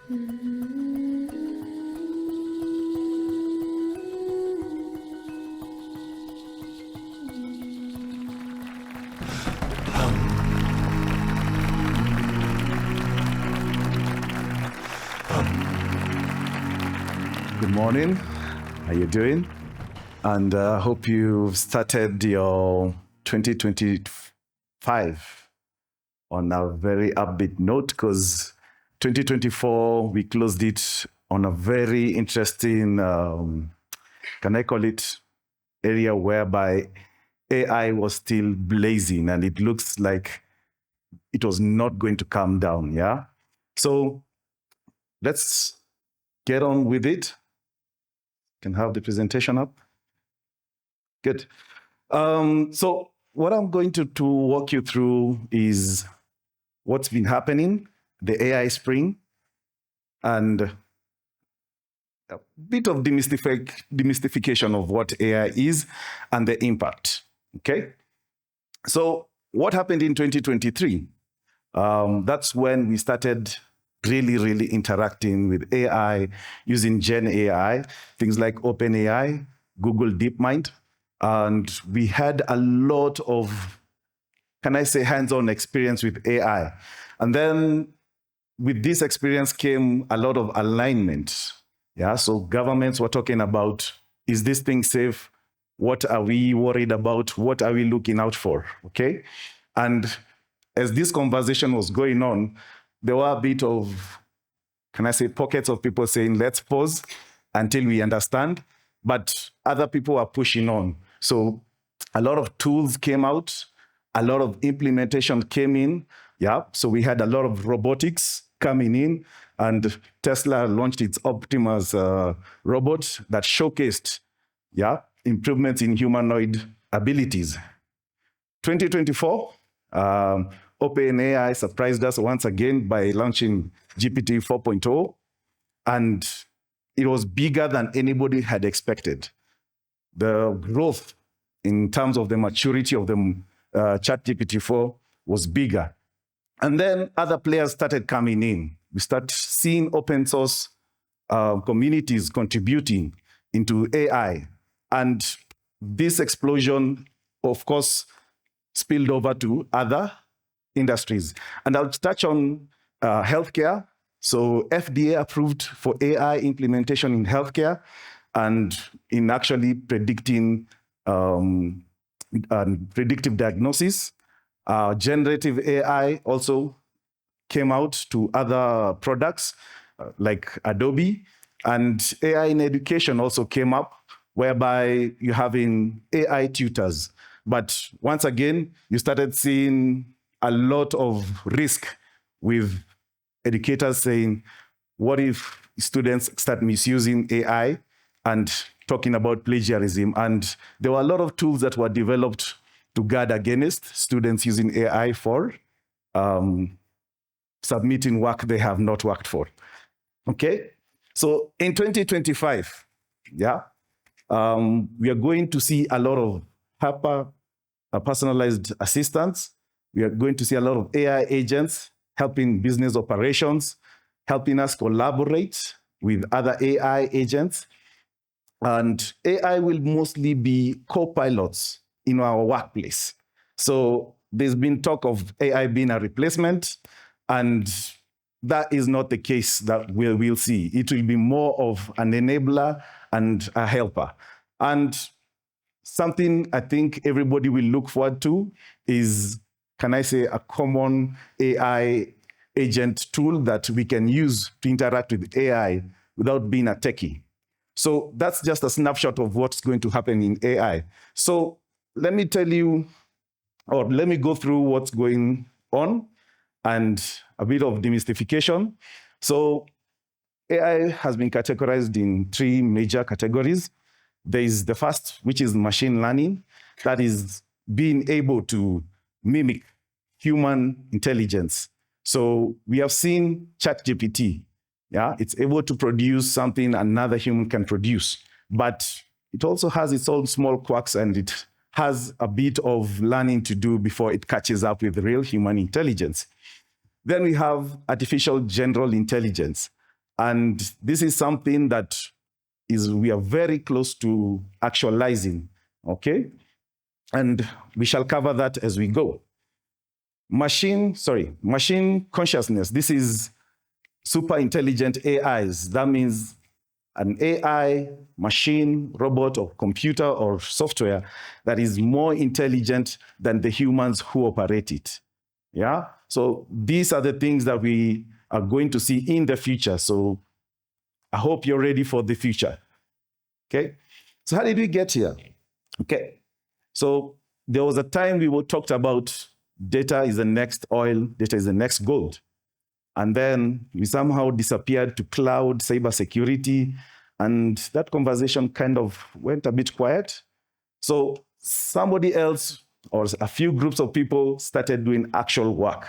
Good morning. How you doing? And hope you've started your 2025 on a very upbeat note, because 2024 we closed it on a very interesting, can I call it, area whereby AI was still blazing, and it looks like it was not going to calm down. Yeah. So let's get on with it. Can have the presentation up. Good. So what I'm going to walk you through is what's been happening, the AI spring, and a bit of demystification of what AI is and the impact. Okay. So what happened in 2023? That's when we started really interacting with AI using Gen AI, things like OpenAI, Google DeepMind, and we had a lot of, can I say, hands-on experience with AI. And then with this experience came a lot of alignment. Yeah, so governments were talking about, is this thing safe? What are we worried about? What are we looking out for? Okay. And as this conversation was going on, there were a bit of, can I say, pockets of people saying, let's pause until we understand. But other people are pushing on. So a lot of tools came out, a lot of implementation came in. Yeah. So we had a lot of robotics coming in, and Tesla launched its Optimus robot that showcased, improvements in humanoid abilities. 2024, OpenAI surprised us once again by launching GPT 4.0, and it was bigger than anybody had expected. The growth in terms of the maturity of the ChatGPT 4 was bigger. And then other players started coming in. We start seeing open source communities contributing into AI. And this explosion, of course, spilled over to other industries. And I'll touch on healthcare. So FDA approved for AI implementation in healthcare and in actually predicting predictive diagnosis. Generative AI also came out to other products like Adobe, and AI in education also came up, whereby you're having AI tutors. But once again, you started seeing a lot of risk with educators saying, what if students start misusing AI and talking about plagiarism? And there were a lot of tools that were developed to guard against students using AI for submitting work they have not worked for. Okay, so in 2025, we are going to see a lot of personalized assistants. We are going to see a lot of AI agents helping business operations, helping us collaborate with other AI agents. And AI will mostly be co-pilots in our workplace. So there's been talk of AI being a replacement, and that is not the case that we'll see. It will be more of an enabler and a helper. And something I think everybody will look forward to is, can I say, a common AI agent tool that we can use to interact with AI without being a techie. So that's just a snapshot of what's going to happen in AI. So let me tell you, or let me go through what's going on and a bit of demystification. So AI has been categorized in 3 major categories. There is the first, which is machine learning, that is being able to mimic human intelligence. So we have seen ChatGPT. Yeah, it's able to produce something another human can produce, but it also has its own small quirks, and it has a bit of learning to do before it catches up with real human intelligence. Then we have artificial general intelligence. And this is something that we are very close to actualizing, okay? And we shall cover that as we go. Machine consciousness. This is super intelligent AIs. That means an AI, machine, robot, or computer or software that is more intelligent than the humans who operate it. Yeah? So these are the things that we are going to see in the future. So I hope you're ready for the future. Okay? So how did we get here? Okay. So there was a time we talked about data is the next oil, data is the next gold. And then we somehow disappeared to cloud, cybersecurity, and that conversation kind of went a bit quiet. So somebody else or a few groups of people started doing actual work.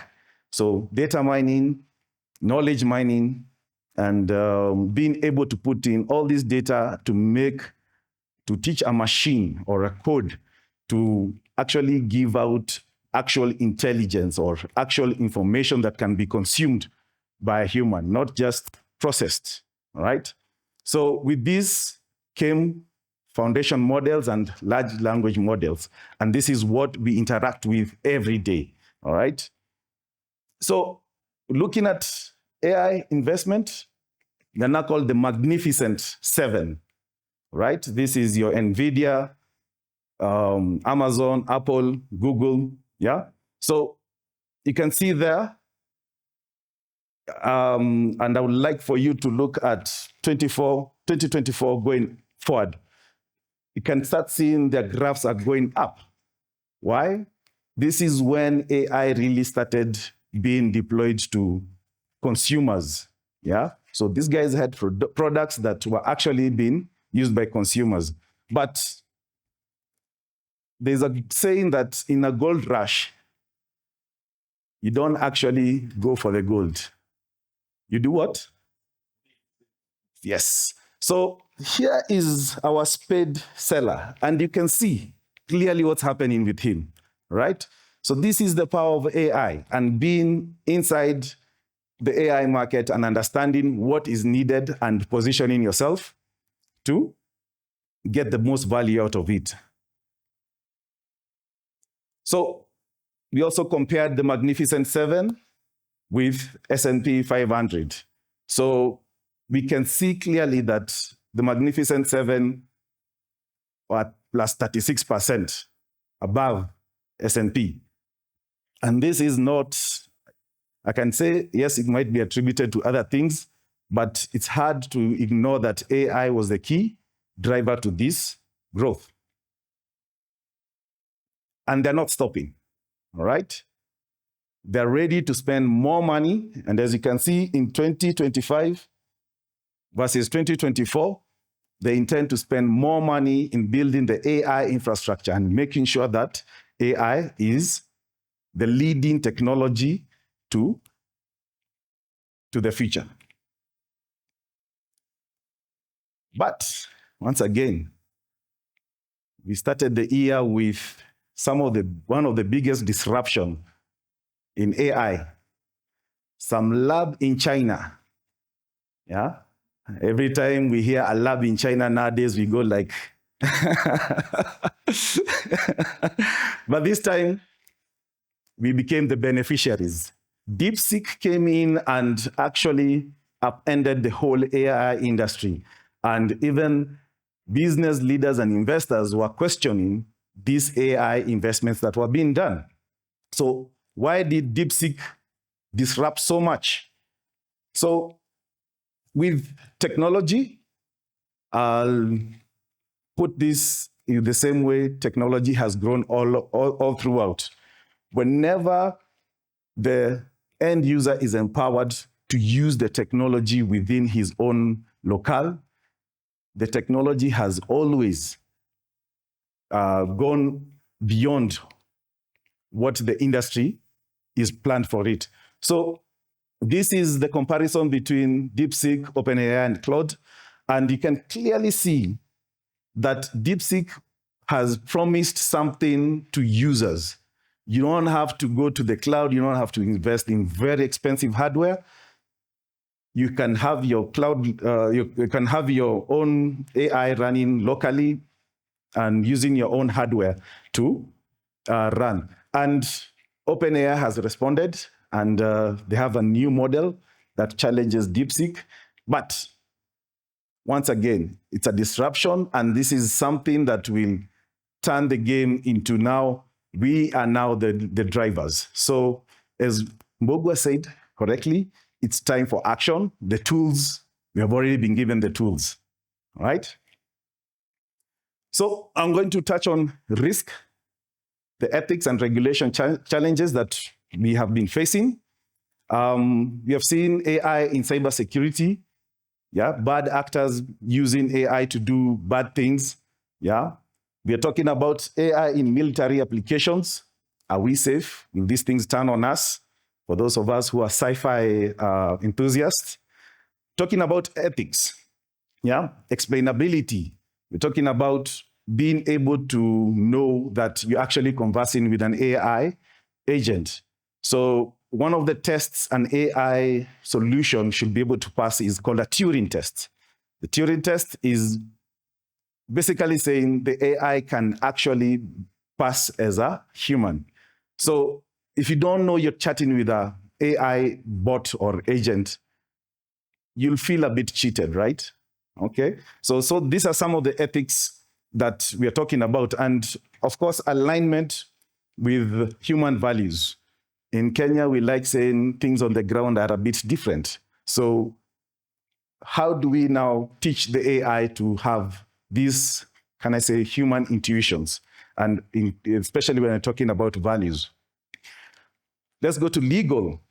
So data mining, knowledge mining, and being able to put in all this data to teach a machine or a code to actually give out actual intelligence or actual information that can be consumed by a human, not just processed, all right? So with this came foundation models and large language models, and this is what we interact with every day, all right? So looking at AI investment, they're now called the Magnificent Seven, right? This is your NVIDIA, Amazon, Apple, Google, yeah? So you can see there, and I would like for you to look at 2024 going forward. You can start seeing the graphs are going up. Why? This is when AI really started being deployed to consumers, yeah? So these guys had products that were actually being used by consumers. But there's a saying that in a gold rush, you don't actually go for the gold. You do what? Yes. So here is our spade seller, and you can see clearly what's happening with him, right? So this is the power of AI and being inside the AI market and understanding what is needed and positioning yourself to get the most value out of it. So we also compared the Magnificent Seven with S&P 500. So we can see clearly that the Magnificent Seven are plus 36% above S&P. And this is not, I can say, yes, it might be attributed to other things, but it's hard to ignore that AI was the key driver to this growth. And they're not stopping, all right? They're ready to spend more money. And as you can see, in 2025 versus 2024, they intend to spend more money in building the AI infrastructure and making sure that AI is the leading technology to the future. But once again, we started the year with one of the biggest disruption in AI. Some lab in China. Yeah. Every time we hear a lab in China nowadays, we go like, but this time we became the beneficiaries. DeepSeek came in and actually upended the whole AI industry. And even business leaders and investors were questioning these AI investments that were being done. So why did DeepSeek disrupt so much? So with technology, I'll put this in the same way technology has grown all throughout. Whenever the end user is empowered to use the technology within his own locale, the technology has always gone beyond what the industry is planned for it. So this is the comparison between DeepSeek, OpenAI, and Claude. And you can clearly see that DeepSeek has promised something to users. You don't have to go to the cloud. You don't have to invest in very expensive hardware. You can have your cloud, you can have your own AI running locally and using your own hardware to run. And OpenAI has responded, and they have a new model that challenges DeepSeek. But once again, it's a disruption, and this is something that will turn the game into now, we are now the drivers. So as Mbogwa said correctly, it's time for action. The tools, we have already been given the tools, right? So I'm going to touch on risk, the ethics and regulation challenges that we have been facing. We have seen AI in cybersecurity, bad actors using AI to do bad things, We are talking about AI in military applications. Are we safe? Will these things turn on us? For those of us who are sci-fi enthusiasts. Talking about ethics, explainability. We're talking about being able to know that you're actually conversing with an AI agent. So one of the tests an AI solution should be able to pass is called a Turing test. The Turing test is basically saying the AI can actually pass as a human. So if you don't know you're chatting with an AI bot or agent, you'll feel a bit cheated, right? Okay, so these are some of the ethics that we are talking about. And of course, alignment with human values. In Kenya, we like saying things on the ground are a bit different. So how do we now teach the AI to have these, can I say, human intuitions? And especially when I'm talking about values. Let's go to legal,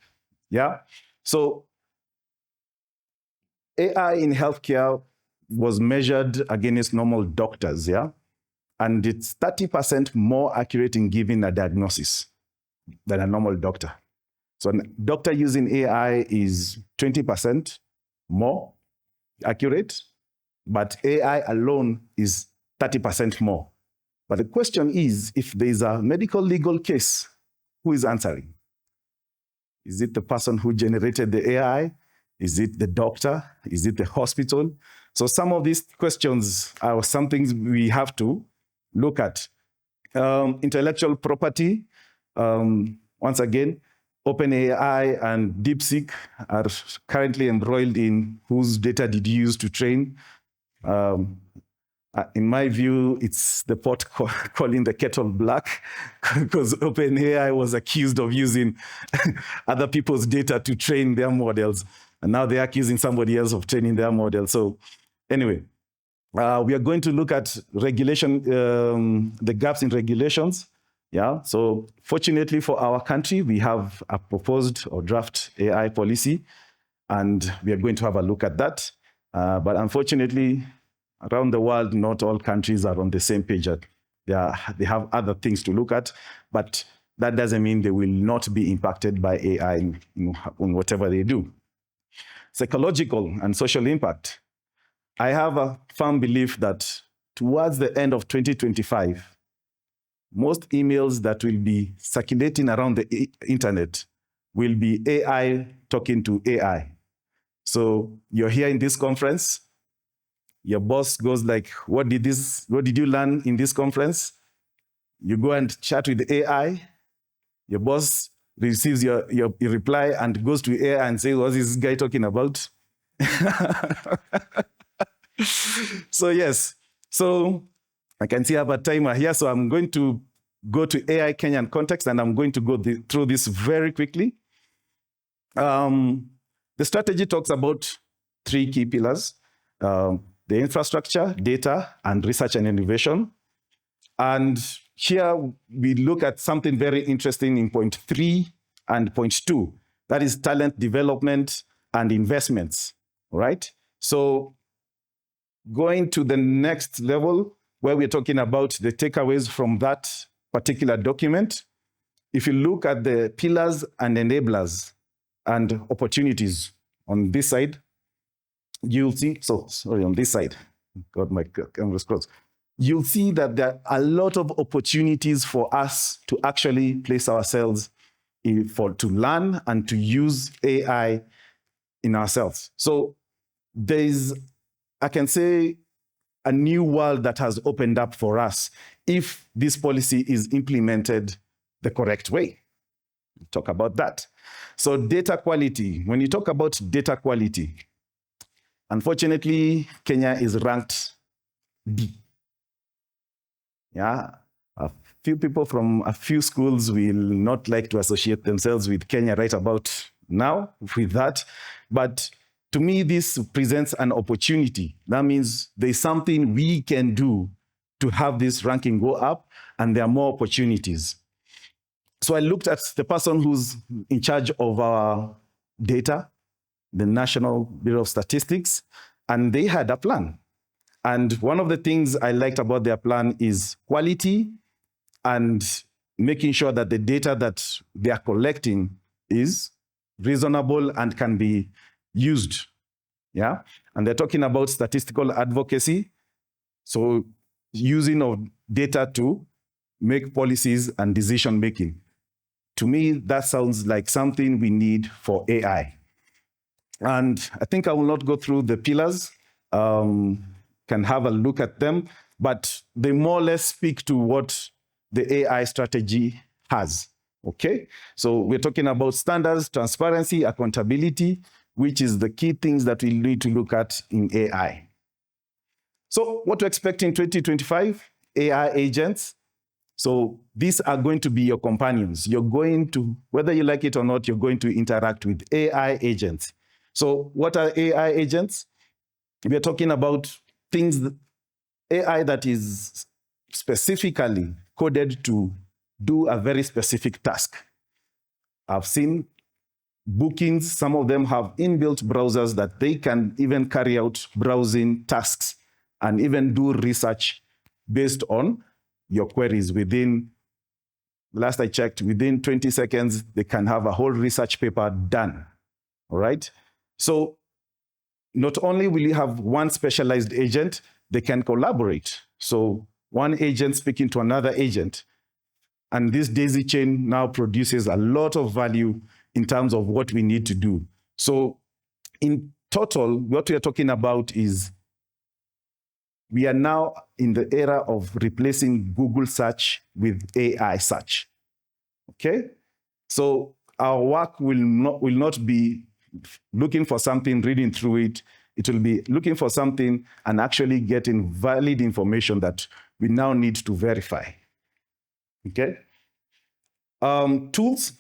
So AI in healthcare was measured against normal doctors, And it's 30% more accurate in giving a diagnosis than a normal doctor. So a doctor using AI is 20% more accurate, but AI alone is 30% more. But the question is, if there's a medical legal case, who is answering? Is it the person who generated the AI? Is it the doctor? Is it the hospital? So some of these questions are some things we have to look at. Intellectual property, once again, OpenAI and DeepSeek are currently embroiled in whose data did you use to train. In my view, it's the pot calling the kettle black, because OpenAI was accused of using other people's data to train their models. And now they're accusing somebody else of training their model. So anyway, we are going to look at regulation, the gaps in regulations. So fortunately for our country, we have a proposed or draft AI policy, and we are going to have a look at that. But unfortunately, around the world, not all countries are on the same page. They have other things to look at, but that doesn't mean they will not be impacted by AI in whatever they do. Psychological and social impact. I have a firm belief that towards the end of 2025, most emails that will be circulating around the internet will be AI talking to AI. So you're here in this conference, your boss goes like, what did you learn in this conference? You go and chat with the AI. Your boss receives your reply and goes to AI and says, what's this guy talking about? So yes, so I can see I have a timer here. So I'm going to go to AI Kenyan context, and I'm going to go through this very quickly. The strategy talks about 3 key pillars. The infrastructure, data, and research and innovation. And here we look at something very interesting in point 3 and point 2. That is talent development and investments, all right? So going to the next level, where we're talking about the takeaways from that particular document, if you look at the pillars and enablers and opportunities on this side, you'll see, on this side, got my camera's closed. You'll see that there are a lot of opportunities for us to actually place ourselves to learn and to use AI in ourselves. So there's, I can say, a new world that has opened up for us if this policy is implemented the correct way. We'll talk about that. So data quality, when you talk about data quality, unfortunately, Kenya is ranked D. Yeah, a few people from a few schools will not like to associate themselves with Kenya right about now with that. But to me, this presents an opportunity. That means there's something we can do to have this ranking go up, and there are more opportunities. So I looked at the person who's in charge of our data, the National Bureau of Statistics, and they had a plan. And one of the things I liked about their plan is quality and making sure that the data that they are collecting is reasonable and can be used. Yeah. And they're talking about statistical advocacy. So using of data to make policies and decision making. To me, that sounds like something we need for AI. And I think I will not go through the pillars, can have a look at them, but they more or less speak to what the AI strategy has. Okay, so we're talking about standards, transparency, accountability, which is the key things that we need to look at in AI. So what to expect in 2025? AI agents. So these are going to be your companions. You're going to, whether you like it or not, you're going to interact with AI agents. So what are AI agents? We're talking about things, AI that is specifically coded to do a very specific task. I've seen bookings, some of them have inbuilt browsers that they can even carry out browsing tasks and even do research based on your queries within, last I checked, within 20 seconds, they can have a whole research paper done. All right. So not only will you have one specialized agent, they can collaborate. So one agent speaking to another agent. And this daisy chain now produces a lot of value in terms of what we need to do. So in total, what we are talking about is we are now in the era of replacing Google search with AI search. Okay? So our work will not be looking for something, reading through it. It will be looking for something and actually getting valid information that we now need to verify. Okay? Tools.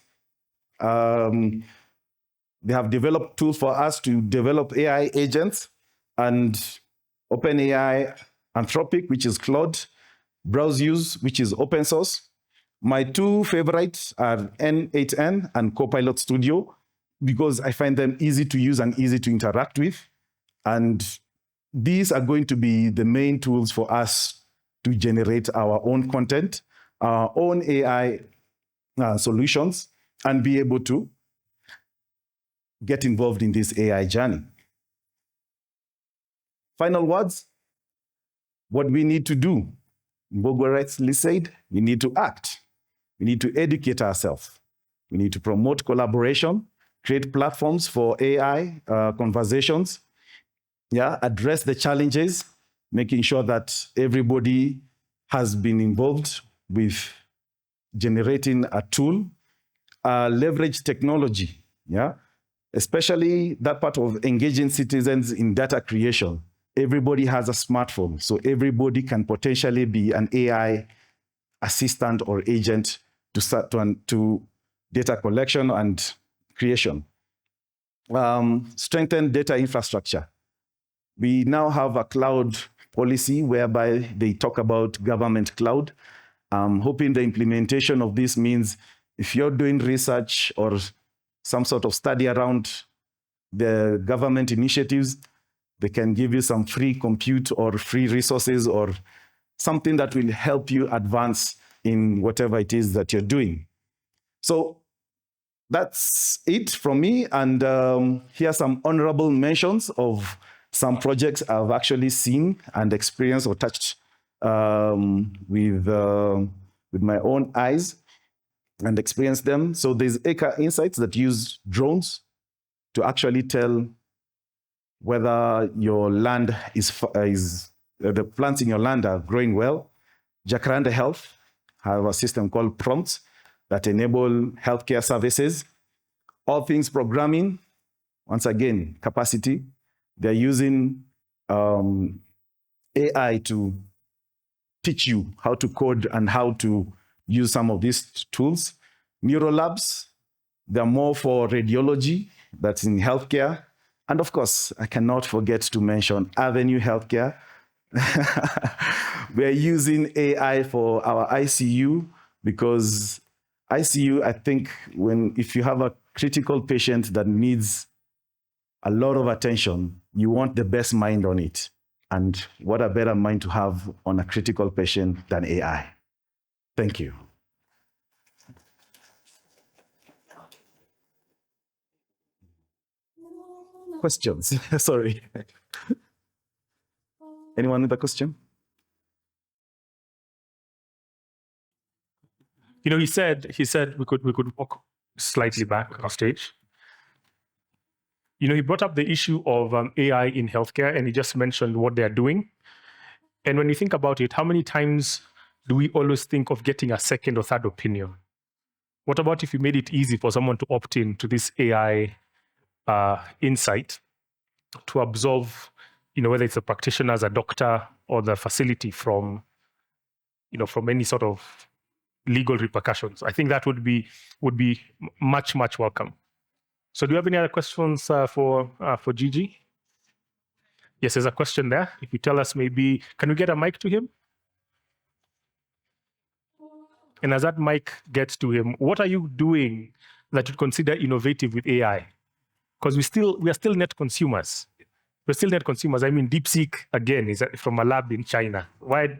They have developed tools for us to develop AI agents, and OpenAI Anthropic, which is Claude, Browse, which is open source. My two favorites are N8N and Copilot Studio, because I find them easy to use and easy to interact with. And these are going to be the main tools for us to generate our own content, our own AI solutions, and be able to get involved in this AI journey. Final words, what we need to do. Mbogo rightly said, we need to act. We need to educate ourselves. We need to promote collaboration, create platforms for AI conversations, address the challenges, making sure that everybody has been involved with generating a tool, leverage technology, especially that part of engaging citizens in data creation. Everybody has a smartphone, so everybody can potentially be an AI assistant or agent to start to data collection and creation. Strengthen data infrastructure. We now have a cloud policy whereby they talk about government cloud. I'm hoping the implementation of this means if you're doing research or some sort of study around the government initiatives, they can give you some free compute or free resources or something that will help you advance in whatever it is that you're doing. So that's it from me. And here are some honorable mentions of some projects I've actually seen and experienced or touched with my own eyes and experienced them. So there's Eka Insights that use drones to actually tell whether your land the plants in your land are growing well. Jacaranda Health have a system called Prompts that enable healthcare services. All things programming, once again, capacity. They're using AI to teach you how to code and how to use some of these tools. Neurolabs, they're more for radiology, that's in healthcare. And of course, I cannot forget to mention Avenue Healthcare. We're using AI for our ICU because ICU, I think, if you have a critical patient that needs a lot of attention, you want the best mind on it. And what a better mind to have on a critical patient than AI. Thank you. Questions? Sorry. Anyone with a question? You know, he said we could walk slightly back on stage. You know, he brought up the issue of AI in healthcare, and he just mentioned what they're doing. And when you think about it, how many times do we always think of getting a second or third opinion? What about if you made it easy for someone to opt in to this AI insight to absolve, you know, whether it's a practitioner, as a doctor, or the facility from, you know, from any sort of legal repercussions? I think that would be much welcome. So, do you have any other questions for GG? Yes, there's a question there. If you tell us, maybe can we get a mic to him? And as that mic gets to him, what are you doing that you consider innovative with AI? Because we are still net consumers. We're still net consumers. I mean, DeepSeek, again, is from a lab in China. Why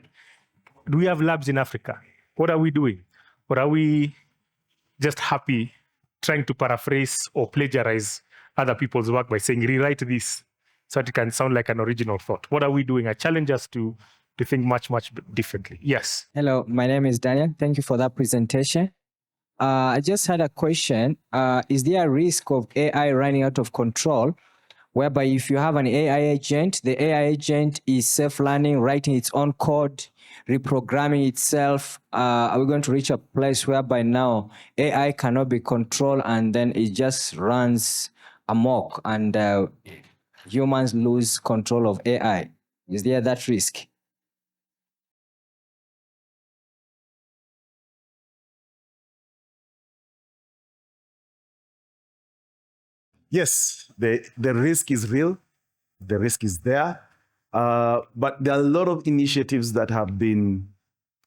do we have labs in Africa? What are we doing? Or are we just happy trying to paraphrase or plagiarize other people's work by saying, rewrite this so that it can sound like an original thought? What are we doing? I challenge us to think much differently. Yes. Hello, my name is Daniel. Thank you for that presentation. I just had a question. Is there a risk of AI running out of control, whereby if you have an AI agent, the AI agent is self-learning, writing its own code, reprogramming itself? Are we going to reach a place whereby now AI cannot be controlled and then it just runs amok and humans lose control of AI? Is there that risk? Yes, the risk is real. The risk is there. But there are a lot of initiatives that have been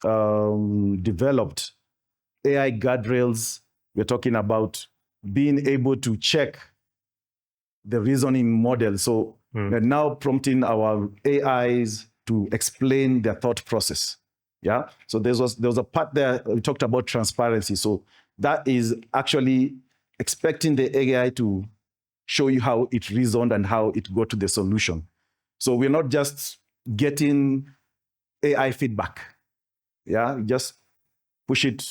developed. AI guardrails, we're talking about being able to check the reasoning model. So we're now prompting our AIs to explain their thought process. Yeah. So there was a part there, we talked about transparency. So that is actually expecting the AI to show you how it reasoned and how it got to the solution. So we're not just getting AI feedback. Yeah, just push it,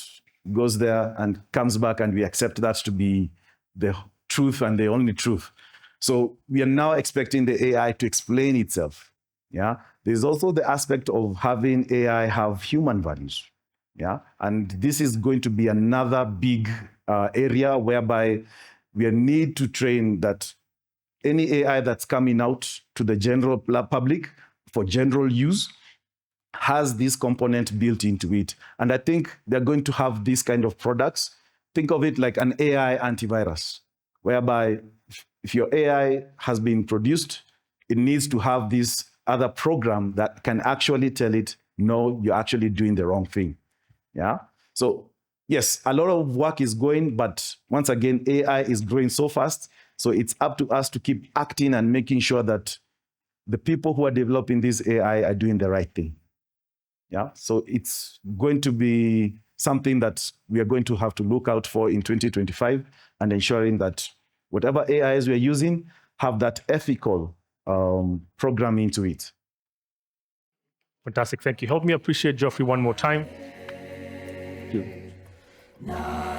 goes there and comes back, and we accept that to be the truth and the only truth. So we are now expecting the AI to explain itself. Yeah, there's also the aspect of having AI have human values. Yeah, and this is going to be another big area whereby we need to train that any AI that's coming out to the general public for general use has this component built into it. And I think they're going to have these kind of products. Think of it like an AI antivirus, whereby if your AI has been produced, it needs to have this other program that can actually tell it, no, you're actually doing the wrong thing. Yeah. So yes, a lot of work is going, but once again, AI is growing so fast. So it's up to us to keep acting and making sure that the people who are developing this AI are doing the right thing. Yeah. So it's going to be something that we are going to have to look out for in 2025 and ensuring that whatever AIs we are using have that ethical programming to it. Fantastic. Thank you. Help me appreciate Geoffrey one more time. Thank you.